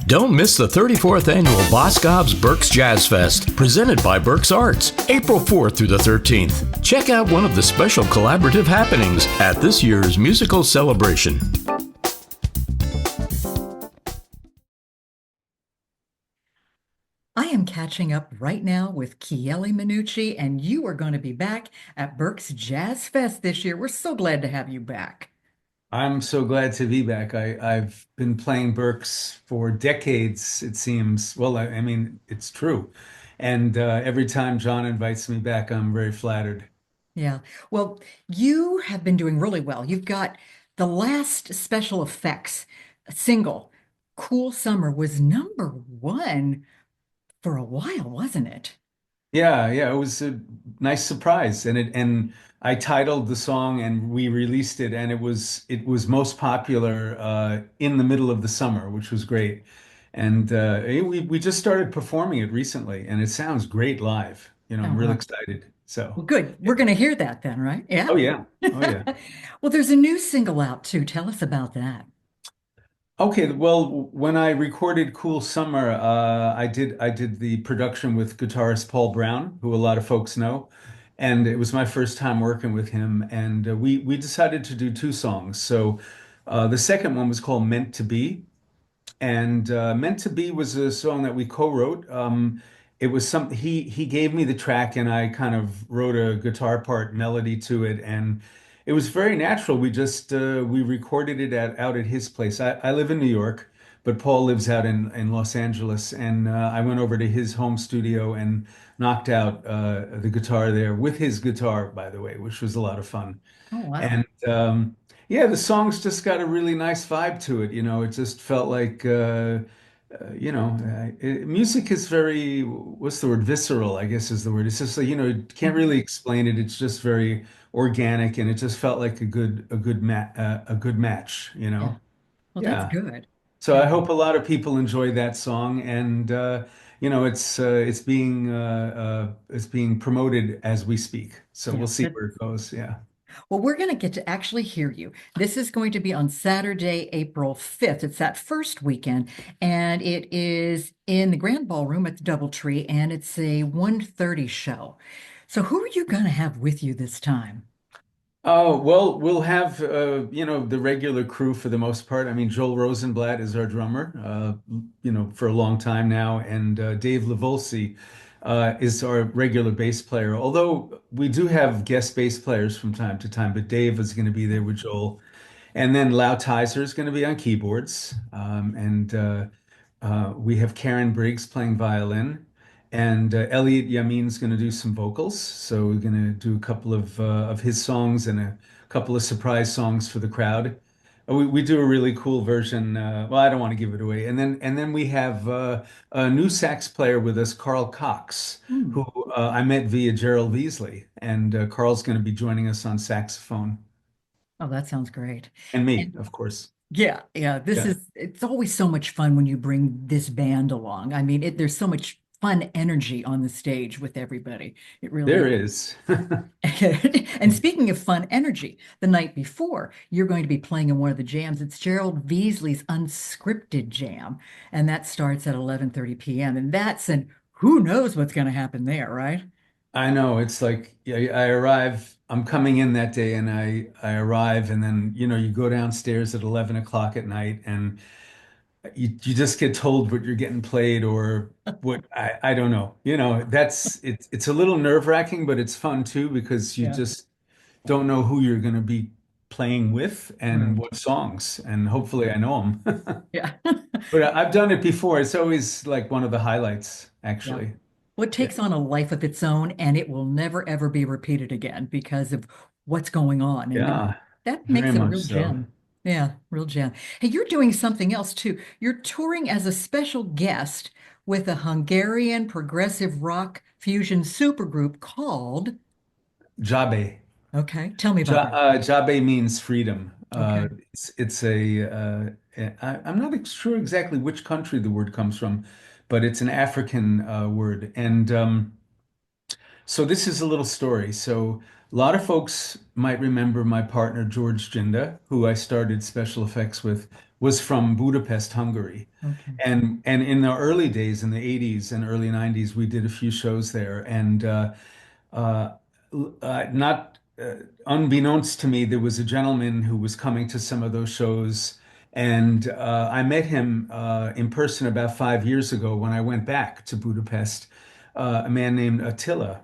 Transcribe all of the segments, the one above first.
Don't miss the 34th annual Boscov's Berks Jazz Fest, presented by Berks Arts, April 4th through the 13th. Check out one of the special collaborative happenings at this year's musical celebration. I am catching up right now with Chieli Minucci, and you are going to be back at Berks Jazz Fest this year. We're so glad to have you back. I'm so glad to be back. I've been playing Berks for decades, it seems. Well, I mean, it's true. And every time John invites me back, I'm very flattered. Yeah. Well, you have been doing really well. You've got the last special effects single, Cool Summer, was #1 for a while, wasn't it? Yeah, it was a nice surprise. And I titled the song and we released it, and it was most popular in the middle of the summer, which was great. And we just started performing it recently, and it sounds great live. I'm Oh, really wow. excited. So, Well, good. yeah. We're going to hear that then, right? Yeah. Oh yeah. Oh yeah. Well, there's a new single out too. Tell us about that. Okay, well, when I recorded Cool Summer, I did the production with guitarist Paul Brown, who a lot of folks know, and it was my first time working with him. And we decided to do two songs. So the second one was called Meant to Be, and Meant to Be was a song that we co-wrote. It was some he gave me the track, and I kind of wrote a guitar part melody to it, and it was very natural. We recorded it out at his place. I live in New York, but Paul lives out in Los Angeles, and I went over to his home studio and knocked out the guitar there with his guitar, by the way, which was a lot of fun. Oh, wow. And yeah, the song's just got a really nice vibe to it. It just felt like, music is very, what's the word? Visceral, I guess is the word. It's just like, you can't Mhm. really explain it. It's just very organic, and it just felt like a good match, Yeah. Well, that's Yeah. good. So Yeah. I hope a lot of people enjoy that song, and it's being promoted as we speak. So we'll Yeah. see where it goes. Yeah. Well, we're going to get to actually hear you. This is going to be on Saturday, April 5th. It's that first weekend, and it is in the Grand Ballroom at the DoubleTree, and it's a 1:30 show. So who are you going to have with you this time? Oh, well, we'll have the regular crew for the most part. I mean, Joel Rosenblatt is our drummer, for a long time now, and Dave Levolsi is our regular bass player. Although we do have guest bass players from time to time, but Dave is going to be there with Joel. And then Lau Tizer is going to be on keyboards. And we have Karen Briggs playing violin. And Elliot Yamin's going to do some vocals. So we're going to do a couple of his songs and a couple of surprise songs for the crowd. We do a really cool version. Well, I don't want to give it away. And then we have a new sax player with us, Carl Cox, Hmm. who I met via Gerald Veasley. And Carl's going to be joining us on saxophone. Oh, that sounds great. And me, And of course. yeah, Yeah, it's always so much fun when you bring this band along. I mean, there's so much fun energy on the stage with everybody. It there really is. And speaking of fun energy, the night before, you're going to be playing in one of the jams. It's Gerald Veasley's Unscripted Jam, and that starts at 11:30 p.m. And that's an who knows what's going to happen there, right? I know. It's like, yeah, I arrive, I'm coming in that day, and I arrive, and then you go downstairs at 11 o'clock at night, and you just get told what you're getting played, or what, I don't know. It's a little nerve-wracking, but it's fun too, because you Yeah, just don't know who you're going to be playing with and right. what songs, and hopefully I know them. Yeah. But I've done it before. It's always like one of the highlights, Yeah. actually. Well, it Yeah. takes on a life of its own, and it will never ever be repeated again because of what's going on. And Yeah, that very makes it a much real so. gem. Yeah, real gem. Hey, you're doing something else too. You're touring as a special guest with a Hungarian progressive rock fusion supergroup called, Jabe. okay, tell me about that. Jabe means freedom. Okay. I'm not sure exactly which country the word comes from, but it's an African word. And so this is a little story. So a lot of folks might remember my partner George Jinda, who I started special effects with was from Budapest, Hungary. Okay. And in the early days, in the 80s and early 90s, we did a few shows there. And uh, not unbeknownst to me, there was a gentleman who was coming to some of those shows. And I met him in person about 5 years ago when I went back to Budapest, a man named Attila.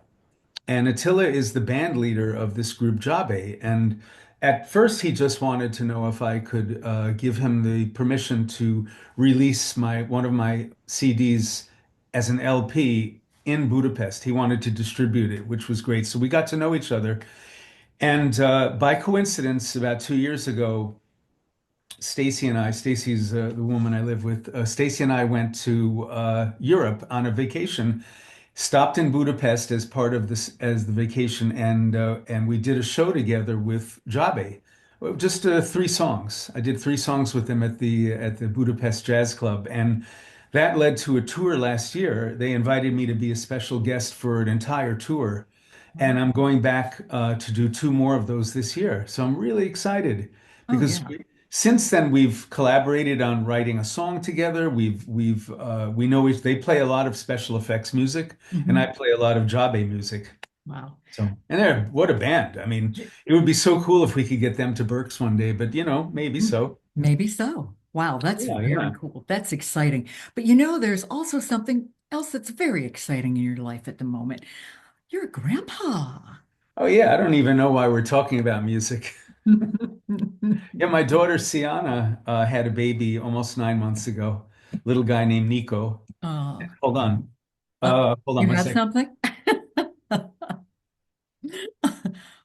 And Attila is the band leader of this group, Jabe. And at first, he just wanted to know if I could give him the permission to release one of my CDs as an LP in Budapest. He wanted to distribute it, which was great. So we got to know each other. And by coincidence, about 2 years ago, Stacy's the woman I live with. Stacy and I went to Europe on a vacation, stopped in Budapest as part of this as the vacation, and we did a show together with Jabe. Just 3 songs. I did 3 songs with them at the Budapest Jazz Club, and that led to a tour last year. They invited me to be a special guest for an entire tour, and I'm going back to do 2 more of those this year. So I'm really excited Oh, because yeah. since then we've collaborated on writing a song together. We know they play a lot of special effects music, and I Hmm. play a lot of Jabe music. Wow. So, and what a band. I mean, it would be so cool if we could get them to Berks one day, but maybe so. Maybe so. Wow, that's Yeah, very yeah. cool. That's exciting. But there's also something else that's very exciting in your life at the moment. You're a grandpa. Oh yeah, I don't even know why we're talking about music. Yeah, my daughter Sienna had a baby almost 9 months ago. Little guy named Nico. Uh, Hold on. uh, Hold on you one have second. something?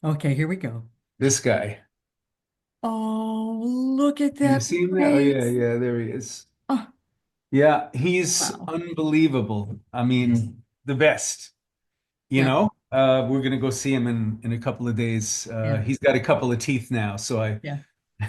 Okay, here we go. This guy. Oh, look at Have you that seen that? Oh yeah, face. yeah, there he is. Oh, Yeah, he's wow. unbelievable. I mean, the best. Yeah, We're gonna go see him in a couple of days. yeah, He's got a couple of teeth now, so I yeah.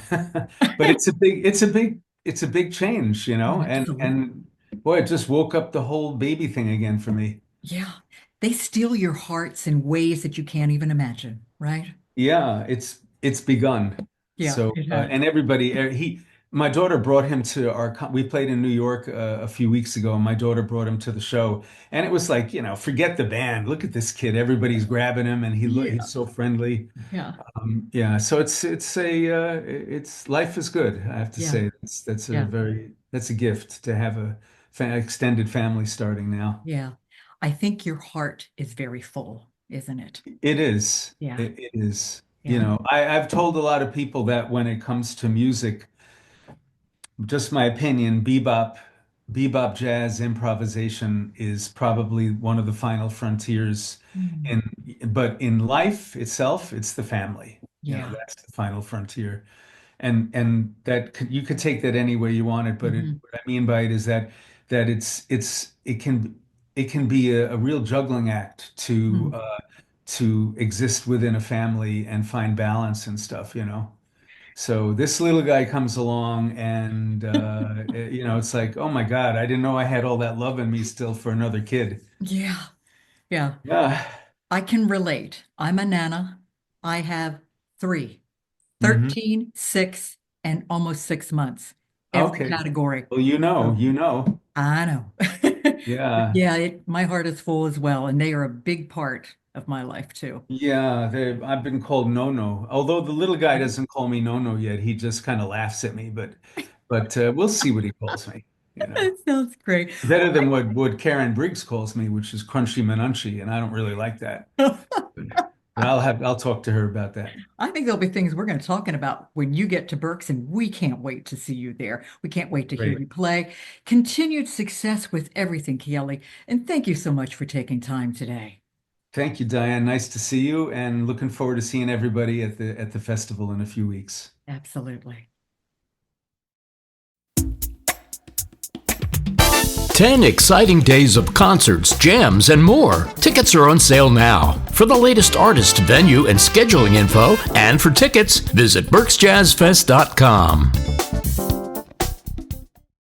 but it's a big change, Oh, absolutely. and boy, it just woke up the whole baby thing again for me. Yeah. They steal your hearts in ways that you can't even imagine, right? Yeah, it's begun. Yeah, So it has. and everybody my daughter brought him to we played in New York a few weeks ago, and my daughter brought him to the show, and it was like, forget the band. Look at this kid. Everybody's grabbing him, and he's Yeah, so friendly. yeah, Yeah, so it's life is good, I have to yeah, say. yeah, That's a gift to have a fa extended family starting now. yeah. I think your heart is very full, isn't it? It is. Yeah, It is. yeah. I've told a lot of people that when it comes to music, just my opinion, bebop jazz improvisation is probably one of the final frontiers Mm. in but in life itself, it's the family. Yeah. That's the final frontier. And you could take that any way you want it, but Hmm. what I mean by it is that it can be a real juggling act Hmm. to exist within a family and find balance and stuff. So this little guy comes along, and it's like, oh my God, I didn't know I had all that love in me still for another kid. Yeah, yeah. Yeah. I can relate. I'm a nana. I have three, Hmm. 13, 6, and almost 6 months. Every Okay. category. Well, So you know. I know. Yeah. Yeah, my heart is full as well, and they are a big part of my life too. Yeah, I've been called No No. Although the little guy doesn't call me No No yet, he just kind of laughs at me. But we'll see what he calls me. You know, That sounds great. better than what Karen Briggs calls me, which is Crunchy Minunchy, and I don't really like that. But I'll talk to her about that. I think there'll be things we're going to talking about when you get to Berks, and we can't wait to see you there. We can't wait to hear Great. you play. Continued success with everything, Chieli, and thank you so much for taking time today. Thank you, Diane. Nice to see you, and looking forward to seeing everybody at the festival in a few weeks. Absolutely. 10 exciting days of concerts, jams, and more. Tickets are on sale now. For the latest artist, venue, and scheduling info, and for tickets, visit berksjazzfest.com.